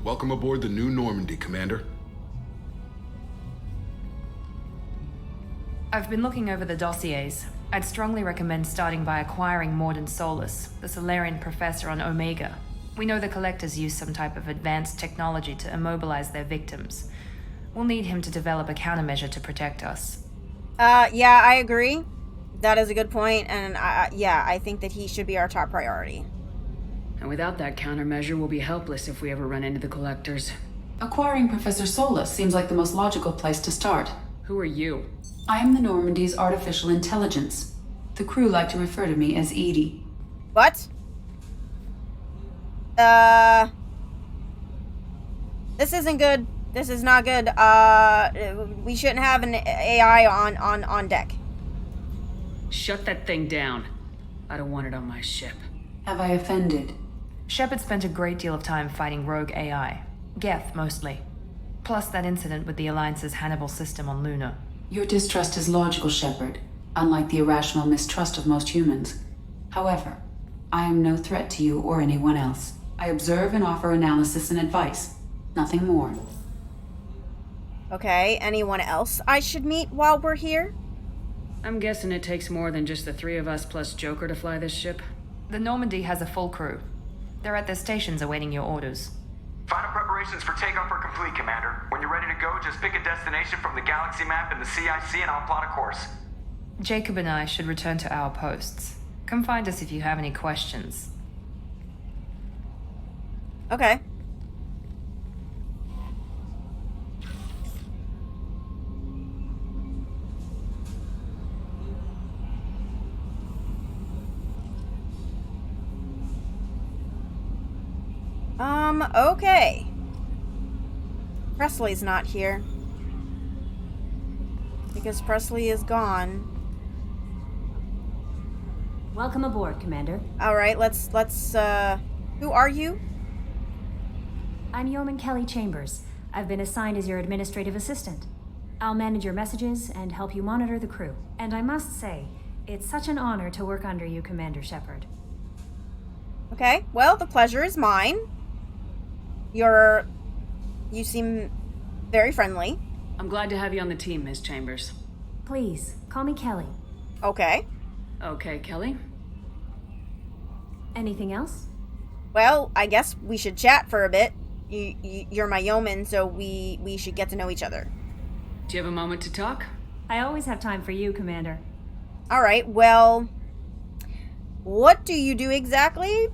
Welcome aboard the new Normandy, Commander. I've been looking over the dossiers. I'd strongly recommend starting by acquiring Morden Solus, the Solarian professor on Omega. We know the Collectors use some type of advanced technology to immobilize their victims. We'll need him to develop a countermeasure to protect us. Yeah, I agree. That is a good point, and yeah, I think that he should be our top priority. And without that countermeasure, we'll be helpless if we ever run into the Collectors. Acquiring Professor Solus seems like the most logical place to start. Who are you? I am the Normandy's artificial intelligence. The crew like to refer to me as Edie. What? This isn't good. This is not good. We shouldn't have an AI on deck. Shut that thing down. I don't want it on my ship. Have I offended? Shepard spent a great deal of time fighting rogue AI. Geth, mostly. Plus that incident with the Alliance's Hannibal system on Luna. Your distrust is logical, Shepard, unlike the irrational mistrust of most humans. However, I am no threat to you or anyone else. I observe and offer analysis and advice. Nothing more. Okay, anyone else I should meet while we're here? I'm guessing it takes more than just the three of us plus Joker to fly this ship. The Normandy has a full crew. They're at their stations awaiting your orders. Final preparations for takeoff are complete, Commander. When you're ready to go, just pick a destination from the galaxy map in the CIC and I'll plot a course. Jacob and I should return to our posts. Come find us if you have any questions. Okay. Okay. Presley's not here. Because Presley is gone. Welcome aboard, Commander. Alright, let's, who are you? I'm Yeoman Kelly Chambers. I've been assigned as your administrative assistant. I'll manage your messages and help you monitor the crew. And I must say, it's such an honor to work under you, Commander Shepard. Okay, well, the pleasure is mine. You seem very friendly. I'm glad to have you on the team, Ms. Chambers. Please, call me Kelly. Okay. Okay, Kelly. Anything else? Well, I guess we should chat for a bit. You're my yeoman, so we should get to know each other. Do you have a moment to talk? I always have time for you, Commander. Alright, well, what do you do exactly?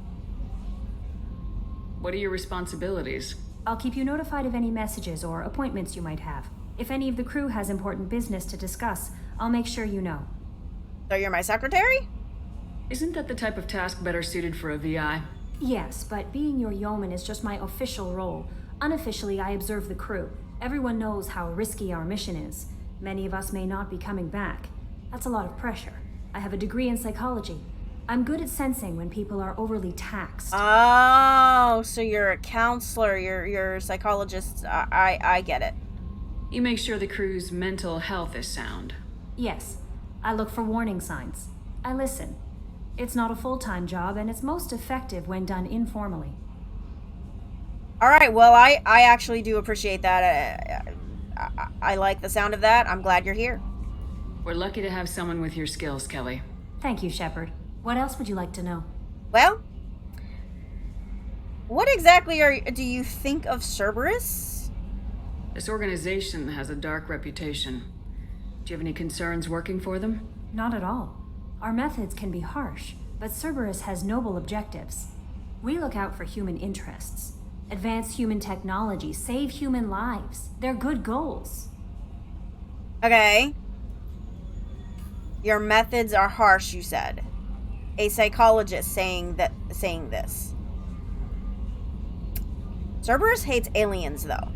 What are your responsibilities? I'll keep you notified of any messages or appointments you might have. If any of the crew has important business to discuss, I'll make sure you know. So you're my secretary? Isn't that the type of task better suited for a VI? Yes, but being your yeoman is just my official role. Unofficially, I observe the crew. Everyone knows how risky our mission is. Many of us may not be coming back. That's a lot of pressure. I have a degree in psychology. I'm good at sensing when people are overly taxed. Oh, so you're a counselor, you're a psychologist. I get it. You make sure the crew's mental health is sound. Yes, I look for warning signs. I listen. It's not a full-time job, and it's most effective when done informally. Alright, well, I actually do appreciate that. I like the sound of that. I'm glad you're here. We're lucky to have someone with your skills, Kelly. Thank you, Shepard. What else would you like to know? Well, what exactly do you think of Cerberus? This organization has a dark reputation. Do you have any concerns working for them? Not at all. Our methods can be harsh, but Cerberus has noble objectives. We look out for human interests. Advance human technology, save human lives. They're good goals. Okay. Your methods are harsh, you said. A psychologist saying this. Cerberus hates aliens, though.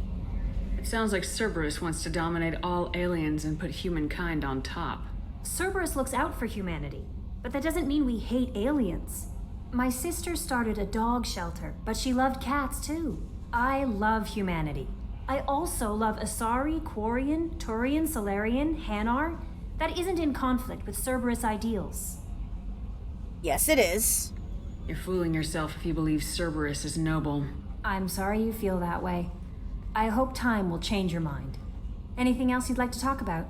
It sounds like Cerberus wants to dominate all aliens and put humankind on top. Cerberus looks out for humanity, but that doesn't mean we hate aliens. My sister started a dog shelter, but she loved cats too. I love humanity. I also love Asari, Quarian, Turian, Solarian, Hanar. That isn't in conflict with Cerberus ideals. Yes, it is. You're fooling yourself if you believe Cerberus is noble. I'm sorry you feel that way. I hope time will change your mind. Anything else you'd like to talk about?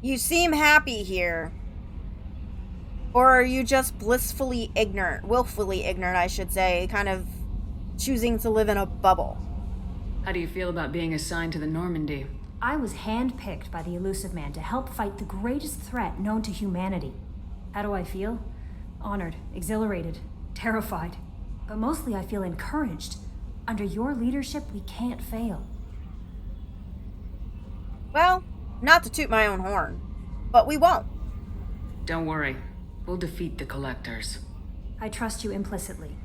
You seem happy here. Or are you just blissfully ignorant, willfully ignorant, I should say, kind of choosing to live in a bubble? How do you feel about being assigned to the Normandy? I was handpicked by the Elusive Man to help fight the greatest threat known to humanity. How do I feel? Honored, exhilarated, terrified. But mostly I feel encouraged. Under your leadership, we can't fail. Well, not to toot my own horn, but we won't. Don't worry. We'll defeat the Collectors. I trust you implicitly.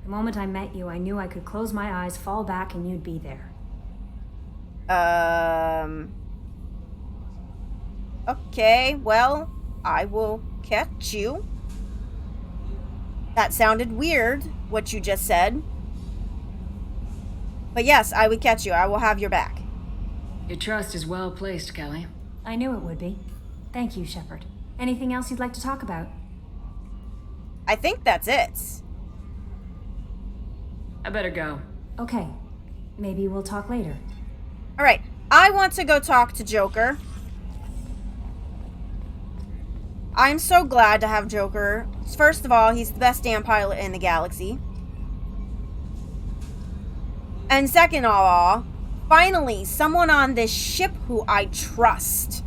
The moment I met you, I knew I could close my eyes, fall back, and you'd be there. Okay, well, I will catch you. That sounded weird, what you just said. But yes, I would catch you. I will have your back. Your trust is well placed, Kelly. I knew it would be. Thank you, Shepard. Anything else you'd like to talk about? I think that's it. I better go. Okay. Maybe we'll talk later. Alright, I want to go talk to Joker. I'm so glad to have Joker. First of all, he's the best damn pilot in the galaxy. And second of all, finally, someone on this ship who I trust.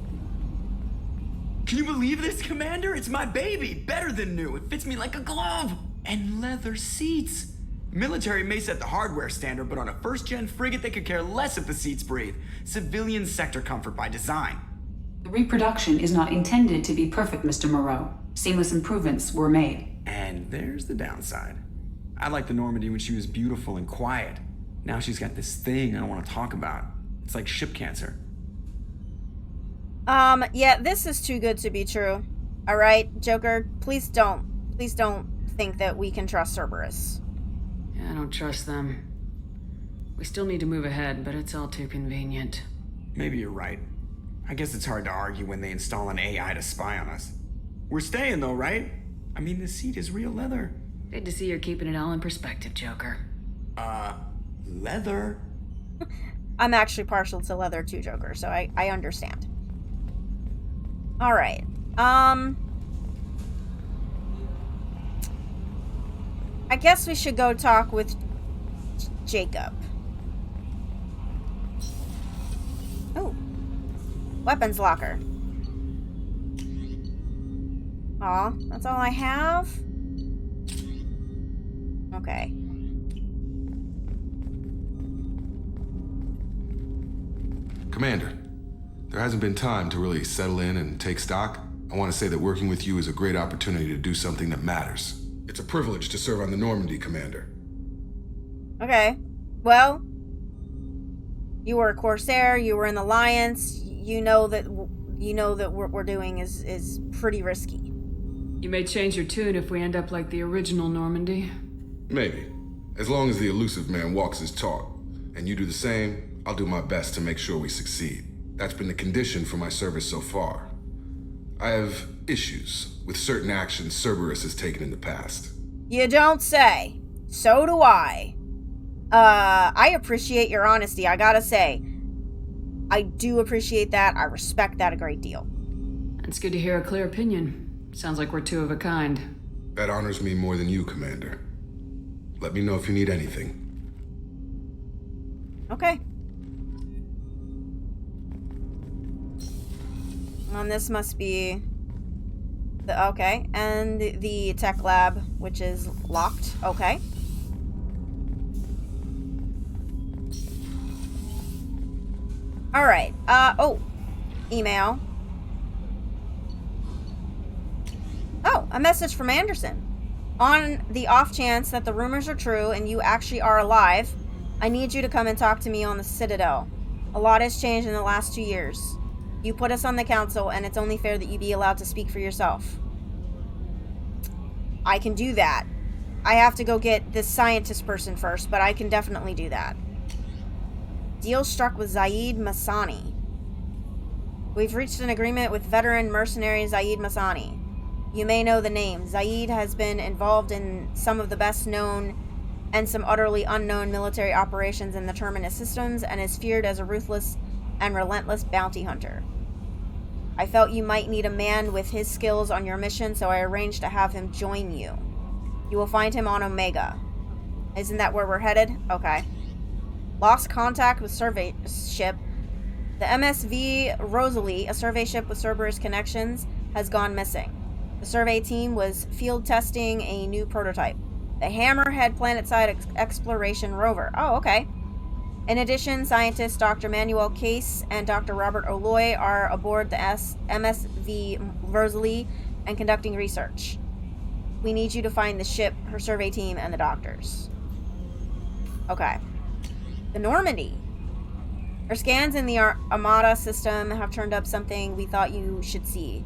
Can you believe this, Commander? It's my baby. Better than new. It fits me like a glove. And leather seats. Military may set the hardware standard, but on a first-gen frigate, they could care less if the seats breathe. Civilian sector comfort by design. The reproduction is not intended to be perfect, Mr. Moreau. Seamless improvements were made. And there's the downside. I liked the Normandy when she was beautiful and quiet. Now she's got this thing I don't want to talk about. It's like ship cancer. Yeah, this is too good to be true. Alright, Joker, please don't think that we can trust Cerberus. Yeah, I don't trust them. We still need to move ahead, but it's all too convenient. Maybe you're right. I guess it's hard to argue when they install an AI to spy on us. We're staying though, right? I mean, the seat is real leather. Good to see you're keeping it all in perspective, Joker. Leather? I'm actually partial to leather too, Joker, so I understand. Alright. I guess we should go talk with Jacob. Oh. Weapons locker. Aw, that's all I have? Okay. Commander, there hasn't been time to really settle in and take stock. I want to say that working with you is a great opportunity to do something that matters. It's a privilege to serve on the Normandy, Commander. Okay. Well, you were a Corsair, you were in the Alliance, you know that what we're doing is pretty risky. You may change your tune if we end up like the original Normandy. Maybe. As long as the Elusive Man walks his talk, and you do the same, I'll do my best to make sure we succeed. That's been the condition for my service so far. I have issues with certain actions Cerberus has taken in the past. You don't say. So do I. I appreciate your honesty, I gotta say. I do appreciate that. I respect that a great deal. It's good to hear a clear opinion. Sounds like we're two of a kind. That honors me more than you, Commander. Let me know if you need anything. Okay. And this must be the okay, and the tech lab, which is locked. Okay. All right. Oh, email. Oh, a message from Anderson. On the off chance that the rumors are true and you actually are alive, I need you to come and talk to me on the Citadel. A lot has changed in the last 2 years. You put us on the council, and it's only fair that you be allowed to speak for yourself. I can do that. I have to go get this scientist person first, but I can definitely do that. Deal struck with Zaid Masani. We've reached an agreement with veteran mercenary Zaid Masani. You may know the name. Zaid has been involved in some of the best known and some utterly unknown military operations in the Terminus systems, and is feared as a ruthless and relentless bounty hunter. I felt you might need a man with his skills on your mission, so I arranged to have him join you. You will find him on Omega. Isn't that where we're headed? Okay. Lost contact with survey ship. The MSV Rosalie, a survey ship with Cerberus connections, has gone missing. The survey team was field testing a new prototype, the Hammerhead planetside exploration rover. Oh, okay. In addition, scientists Dr. Manuel Case and Dr. Robert O'Loy are aboard the MSV Rosalie and conducting research. We need you to find the ship, her survey team, and the doctors. Okay. The Normandy. Our scans in the Armada system have turned up something we thought you should see.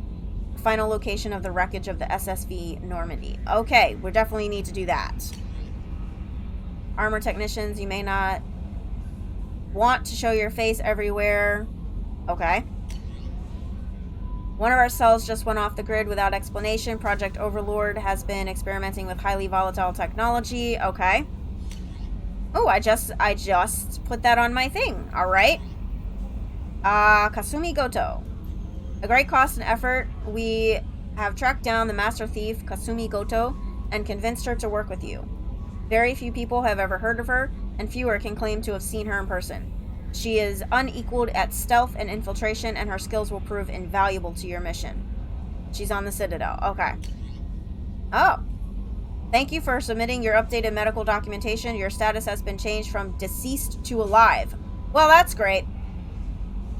The final location of the wreckage of the SSV Normandy. Okay, we definitely need to do that. Armor technicians, you may not want to show your face everywhere. Okay. One of our cells just went off the grid without explanation. Project Overlord has been experimenting with highly volatile technology. Okay. Oh, I just put that on my thing. All right. Kasumi Goto. A great cost and effort, we have tracked down the master thief, Kasumi Goto, and convinced her to work with you. Very few people have ever heard of her, and fewer can claim to have seen her in person. She is unequaled at stealth and infiltration, and her skills will prove invaluable to your mission. She's on the Citadel. Okay. Oh. Thank you for submitting your updated medical documentation. Your status has been changed from deceased to alive. Well, that's great.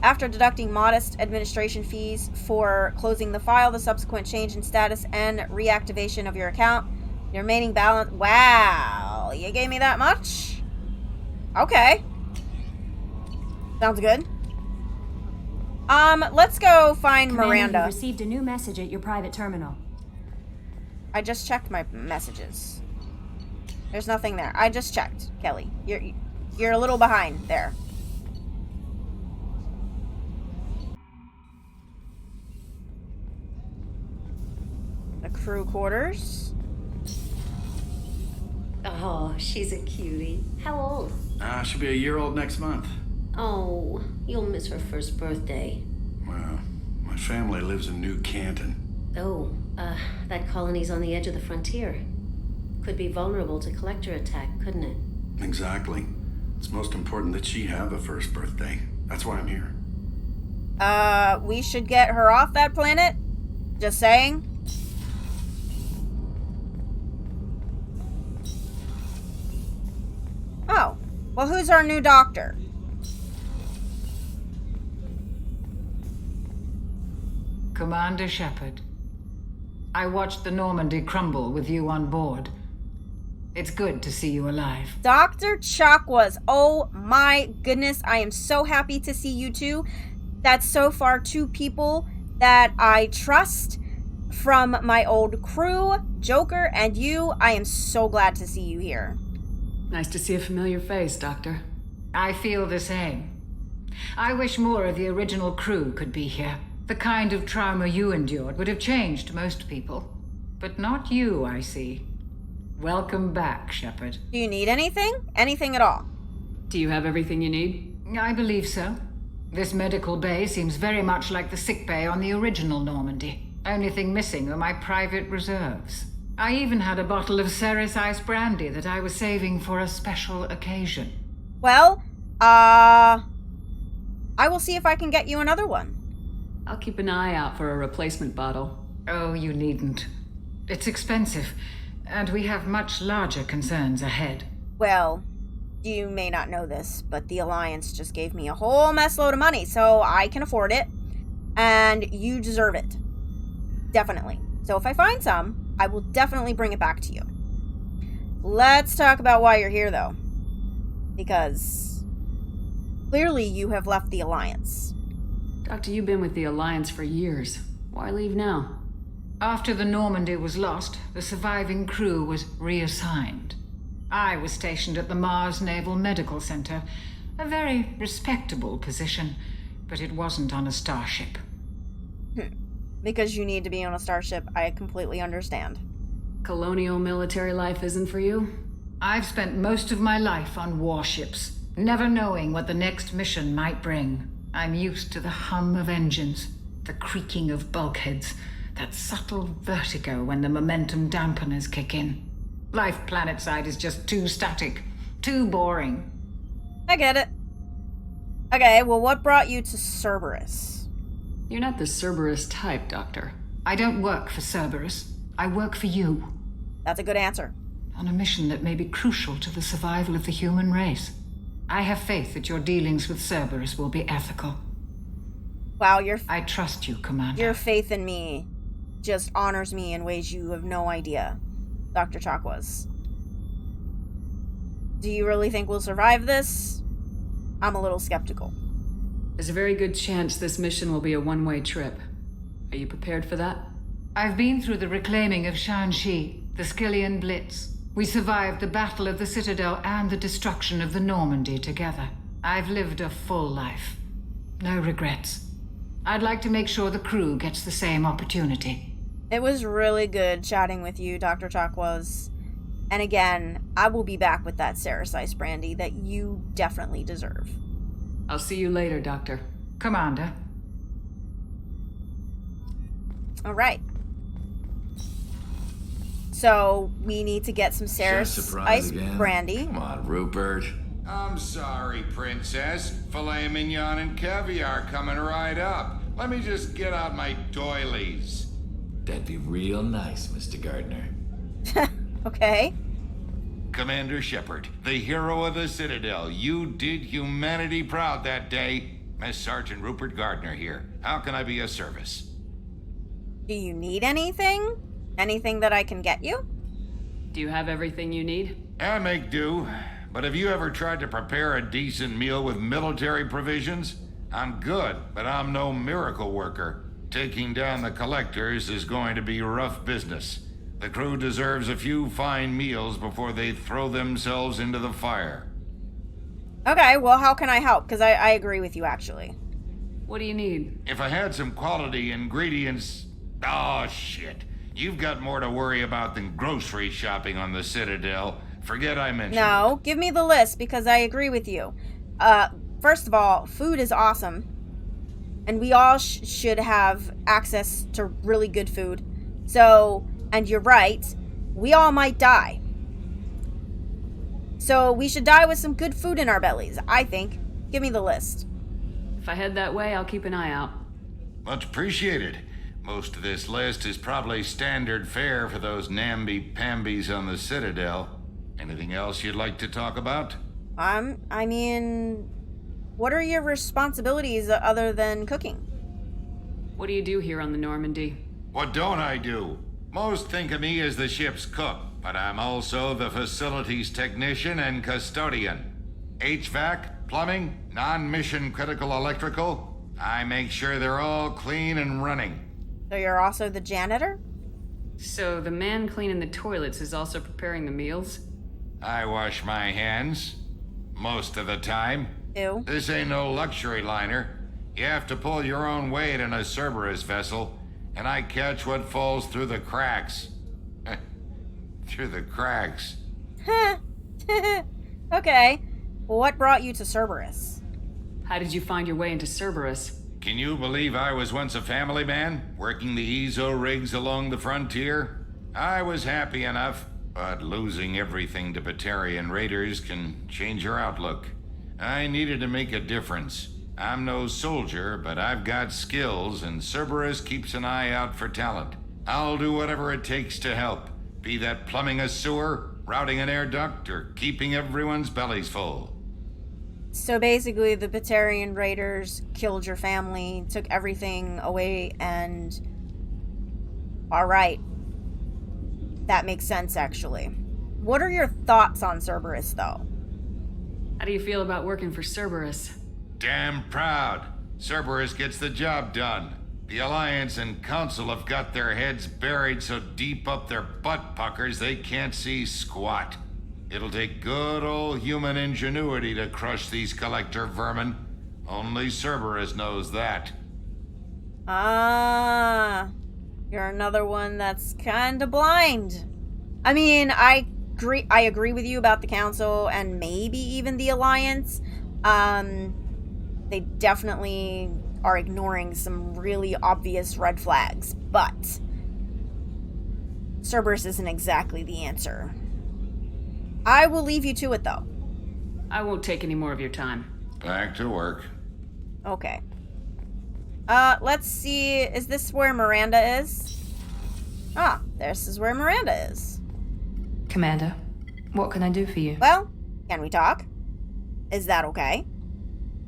After deducting modest administration fees for closing the file, the subsequent change in status, and reactivation of your account, your remaining balance... Wow. You gave me that much? Okay. Sounds good. Let's go find Commander, Miranda. you received a new message at your private terminal. I just checked my messages. There's nothing there. I just checked, Kelly. You're a little behind there. The crew quarters. Oh, she's a cutie. How old? She'll be a year old next month. Oh, you'll miss her first birthday. Well, my family lives in New Canton. Oh, that colony's on the edge of the frontier. Could be vulnerable to collector attack, couldn't it? Exactly. It's most important that she have a first birthday. That's why I'm here. We should get her off that planet? Just saying. Oh. Well, who's our new doctor? Commander Shepard. I watched the Normandy crumble with you on board. It's good to see you alive. Dr. Chakwas. Oh my goodness. I am so happy to see you two. That's so far two people that I trust from my old crew, Joker and you. I am so glad to see you here. Nice to see a familiar face, Doctor. I feel the same. I wish more of the original crew could be here. The kind of trauma you endured would have changed most people. But not you, I see. Welcome back, Shepard. Do you need anything? Anything at all? Do you have everything you need? I believe so. This medical bay seems very much like the sick bay on the original Normandy. Only thing missing are my private reserves. I even had a bottle of Ceres Ice brandy that I was saving for a special occasion. Well, I will see if I can get you another one. I'll keep an eye out for a replacement bottle. Oh, you needn't. It's expensive, and we have much larger concerns ahead. Well, you may not know this, but the Alliance just gave me a whole mess load of money, so I can afford it, and you deserve it. Definitely. So if I find some, I will definitely bring it back to you. Let's talk about why you're here, though. Because clearly you have left the Alliance. Doctor, you've been with the Alliance for years. Why leave now? After the Normandy was lost, the surviving crew was reassigned. I was stationed at the Mars Naval Medical Center, a very respectable position, but it wasn't on a starship. Because you need to be on a starship, I completely understand. Colonial military life isn't for you? I've spent most of my life on warships, never knowing what the next mission might bring. I'm used to the hum of engines, the creaking of bulkheads, that subtle vertigo when the momentum dampeners kick in. Life planetside is just too static, too boring. I get it. Okay, well, what brought you to Cerberus? You're not the Cerberus type, Doctor. I don't work for Cerberus. I work for you. That's a good answer. On a mission that may be crucial to the survival of the human race. I have faith that your dealings with Cerberus will be ethical. Wow, I trust you, Commander. Your faith in me just honors me in ways you have no idea, Dr. Chakwas. Do you really think we'll survive this? I'm a little skeptical. There's a very good chance this mission will be a one-way trip. Are you prepared for that? I've been through the reclaiming of Shanxi, the Skillian Blitz. We survived the Battle of the Citadel and the destruction of the Normandy together. I've lived a full life. No regrets. I'd like to make sure the crew gets the same opportunity. It was really good chatting with you, Dr. Chakwas. And again, I will be back with that Ceres Ice Brandy that you definitely deserve. I'll see you later, Doctor. Commander. All right. So, we need to get some Ceres Ice Brandy. Come on, Rupert. I'm sorry, Princess. Filet mignon and caviar coming right up. Let me just get out my doilies. That'd be real nice, Mr. Gardner. Okay. Commander Shepard, the hero of the Citadel. You did humanity proud that day. Miss Sergeant Rupert Gardner here. How can I be of service? Do you need anything? Anything that I can get you? Do you have everything you need? I make do. But have you ever tried to prepare a decent meal with military provisions? I'm good, but I'm no miracle worker. Taking down the collectors is going to be rough business. The crew deserves a few fine meals before they throw themselves into the fire. Okay, well, how can I help? Because I agree with you, actually. What do you need? If I had some quality ingredients... Oh, shit. You've got more to worry about than grocery shopping on the Citadel. Forget I mentioned No, give me the list, because I agree with you. First of all, food is awesome. And we all should have access to really good food. So... And you're right, we all might die. So we should die with some good food in our bellies, I think. Give me the list. If I head that way, I'll keep an eye out. Much appreciated. Most of this list is probably standard fare for those namby-pambies on the Citadel. Anything else you'd like to talk about? I mean, what are your responsibilities other than cooking? What do you do here on the Normandy? What don't I do? Most think of me as the ship's cook, but I'm also the facilities technician and custodian. HVAC, plumbing, non-mission critical electrical. I make sure they're all clean and running. So you're also the janitor? So the man cleaning the toilets is also preparing the meals? I wash my hands. Most of the time. Ew. This ain't no luxury liner. You have to pull your own weight in a Cerberus vessel. And I catch what falls through the cracks. Through the cracks. Okay. Well, what brought you to Cerberus? How did you find your way into Cerberus? Can you believe I was once a family man, working the EZO rigs along the frontier? I was happy enough, but losing everything to Batarian raiders can change your outlook. I needed to make a difference. I'm no soldier, but I've got skills, and Cerberus keeps an eye out for talent. I'll do whatever it takes to help, be that plumbing a sewer, routing an air duct, or keeping everyone's bellies full. So basically, the Batarian raiders killed your family, took everything away, and... Alright. That makes sense, actually. What are your thoughts on Cerberus, though? How do you feel about working for Cerberus? Damn proud. Cerberus gets the job done. The Alliance and Council have got their heads buried so deep up their butt puckers they can't see squat. It'll take good old human ingenuity to crush these collector vermin. Only Cerberus knows that. Ah, you're another one that's kinda blind. I mean, I agree with you about the Council and maybe even the Alliance. They definitely are ignoring some really obvious red flags, but Cerberus isn't exactly the answer. I will leave you to it, though. I won't take any more of your time. Back to work. Okay. Let's see. Is this where Miranda is? Ah, this is where Miranda is. Commander, what can I do for you? Well, can we talk? Is that okay?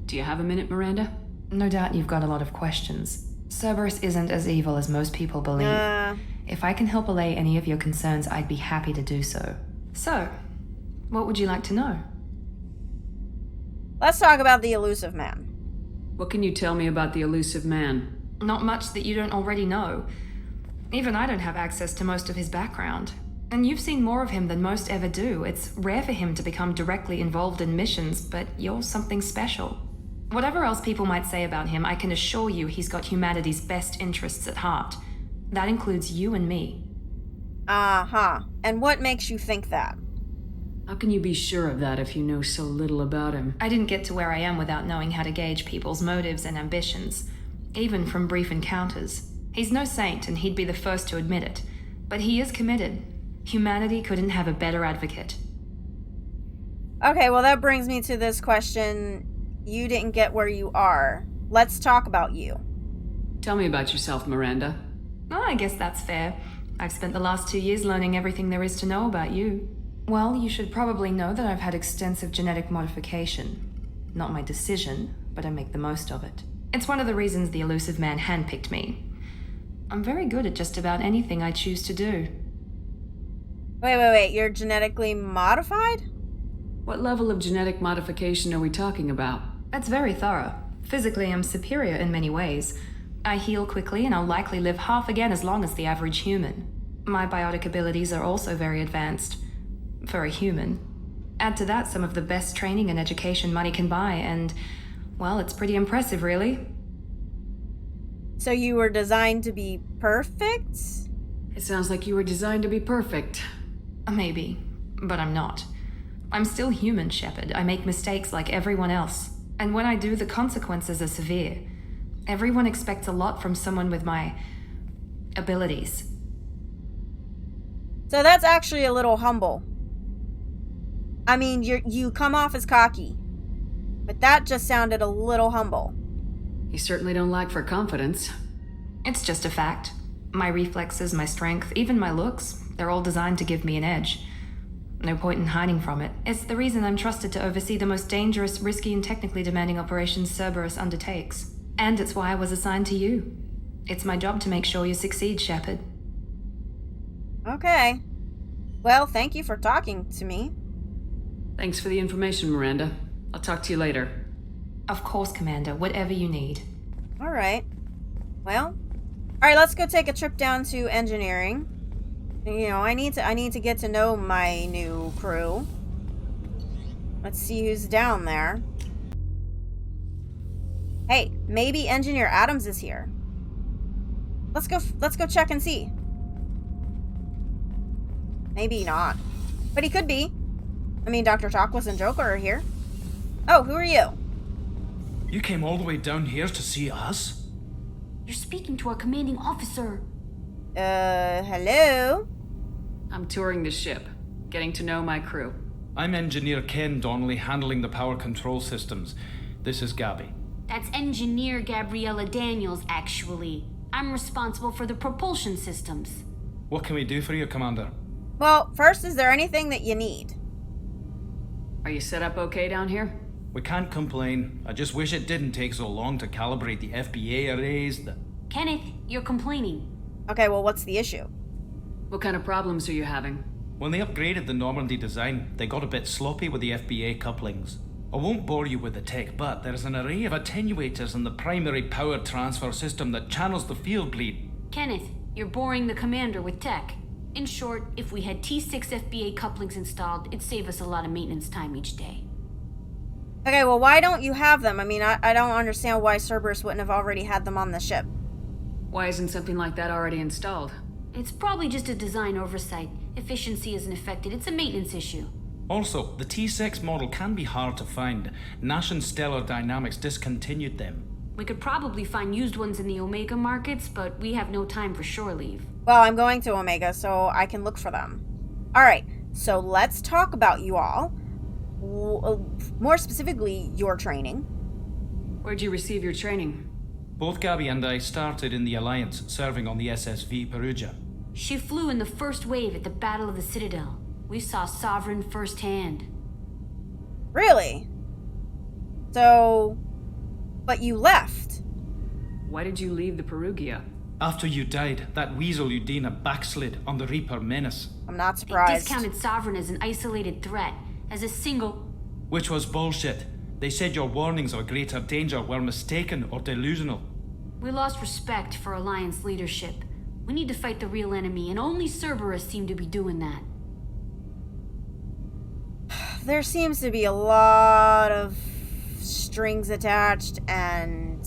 Do you have a minute, Miranda? No doubt you've got a lot of questions. Cerberus isn't as evil as most people believe. If I can help allay any of your concerns, I'd be happy to do so. So, what would you like to know? Let's talk about the elusive man. What can you tell me about the elusive man? Not much that you don't already know. Even I don't have access to most of his background. And you've seen more of him than most ever do. It's rare for him to become directly involved in missions, but you're something special. Whatever else people might say about him, I can assure you he's got humanity's best interests at heart. That includes you and me. Uh-huh. And what makes you think that? How can you be sure of that if you know so little about him? I didn't get to where I am without knowing how to gauge people's motives and ambitions, even from brief encounters. He's no saint, and he'd be the first to admit it. But he is committed. Humanity couldn't have a better advocate. Okay, well that brings me to this question. You didn't get where you are. Let's talk about you. Tell me about yourself, Miranda. Oh, I guess that's fair. I've spent the last 2 years learning everything there is to know about you. Well, you should probably know that I've had extensive genetic modification. Not my decision, but I make the most of it. It's one of the reasons the elusive man handpicked me. I'm very good at just about anything I choose to do. Wait. You're genetically modified? What level of genetic modification are we talking about? That's very thorough. Physically, I'm superior in many ways. I heal quickly, and I'll likely live half again as long as the average human. My biotic abilities are also very advanced. For a human. Add to that some of the best training and education money can buy, and, well, it's pretty impressive, really. So you were designed to be perfect? It sounds like you were designed to be perfect. Maybe, but I'm not. I'm still human, Shepard. I make mistakes like everyone else. And when I do, the consequences are severe. Everyone expects a lot from someone with my abilities. So that's actually a little humble. I mean, you come off as cocky, but that just sounded a little humble. You certainly don't lack for confidence. It's just a fact. My reflexes, my strength, even my looks, they're all designed to give me an edge. No point in hiding from it. It's the reason I'm trusted to oversee the most dangerous, risky, and technically demanding operations Cerberus undertakes. And it's why I was assigned to you. It's my job to make sure you succeed, Shepard. Okay. Well, thank you for talking to me. Thanks for the information, Miranda. I'll talk to you later. Of course, Commander. Whatever you need. All right. Well, all right. Let's go take a trip down to engineering. You know, I need to get to know my new crew. Let's see who's down there. Hey, maybe Engineer Adams is here. Let's go check and see. Maybe not, but he could be. I mean, Dr. Talkwis and Joker are here. Oh, who are you? You came all the way down here to see us? You're speaking to our commanding officer. Hello? I'm touring the ship, getting to know my crew. I'm Engineer Ken Donnelly, handling the power control systems. This is Gabby. That's Engineer Gabriella Daniels, actually. I'm responsible for the propulsion systems. What can we do for you, Commander? Well, first, is there anything that you need? Are you set up okay down here? We can't complain. I just wish it didn't take so long to calibrate the FBA arrays. Kenneth, you're complaining. Okay, well, what's the issue? What kind of problems are you having? When they upgraded the Normandy design, they got a bit sloppy with the FBA couplings. I won't bore you with the tech, but there's an array of attenuators in the primary power transfer system that channels the field bleed. Kenneth, you're boring the commander with tech. In short, if we had T6 FBA couplings installed, it'd save us a lot of maintenance time each day. Okay, well, why don't you have them? I mean, I don't understand why Cerberus wouldn't have already had them on the ship. Why isn't something like that already installed? It's probably just a design oversight. Efficiency isn't affected. It's a maintenance issue. Also, the T6 model can be hard to find. Nash and Stellar Dynamics discontinued them. We could probably find used ones in the Omega markets, but we have no time for shore leave. Well, I'm going to Omega, so I can look for them. Alright, so let's talk about you all. More specifically, your training. Where'd you receive your training? Both Gabby and I started in the Alliance, serving on the SSV Perugia. She flew in the first wave at the Battle of the Citadel. We saw Sovereign firsthand. Really? So... But you left. Why did you leave the Perugia? After you died, that weasel Udina backslid on the Reaper Menace. I'm not They surprised. discounted Sovereign as an isolated threat, as a single... Which was bullshit. They said your warnings of a greater danger were mistaken or delusional. We lost respect for Alliance leadership. We need to fight the real enemy, and only Cerberus seemed to be doing that. There seems to be a lot of strings attached, and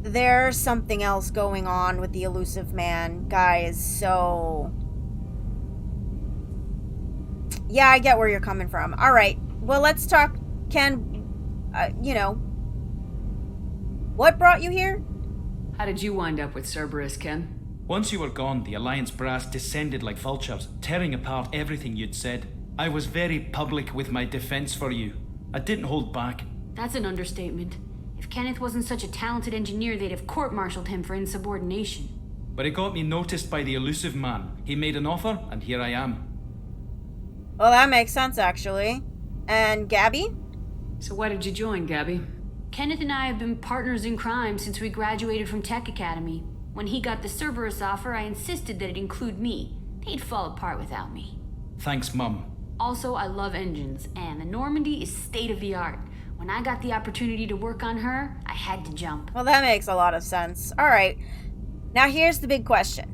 there's something else going on with the elusive man, guys, so... Yeah, I get where you're coming from. Alright, well, let's talk, Ken, what brought you here? How did you wind up with Cerberus, Ken? Once you were gone, the Alliance brass descended like vultures, tearing apart everything you'd said. I was very public with my defense for you. I didn't hold back. That's an understatement. If Kenneth wasn't such a talented engineer, they'd have court-martialed him for insubordination. But it got me noticed by the elusive man. He made an offer, and here I am. Well, that makes sense, actually. And Gabby? So why did you join, Gabby? Kenneth and I have been partners in crime since we graduated from Tech Academy. When he got the Cerberus offer, I insisted that it include me. They'd fall apart without me. Thanks, Mum. Also, I love engines, and the Normandy is state-of-the-art. When I got the opportunity to work on her, I had to jump. Well, that makes a lot of sense. Alright, now here's the big question.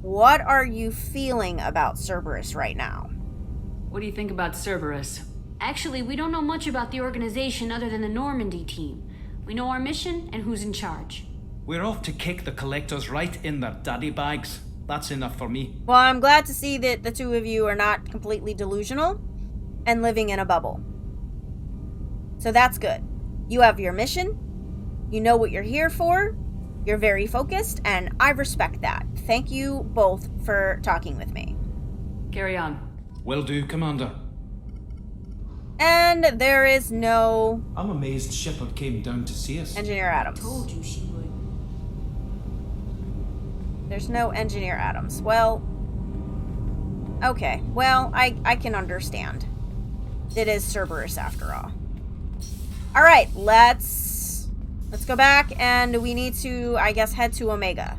What are you feeling about Cerberus right now? What do you think about Cerberus? Actually, we don't know much about the organization other than the Normandy team. We know our mission and who's in charge. We're off to kick the Collectors right in their daddy bags. That's enough for me. Well, I'm glad to see that the two of you are not completely delusional and living in a bubble. So that's good. You have your mission. You know what you're here for. You're very focused, and I respect that. Thank you both for talking with me. Carry on. Will do, Commander. And there is no... I'm amazed Shepard came down to see us. Engineer Adams. Told you she would. There's no Engineer Adams. Well... Okay. Well, I can understand. It is Cerberus after all. Alright, let's go back, and we need to, I guess, head to Omega.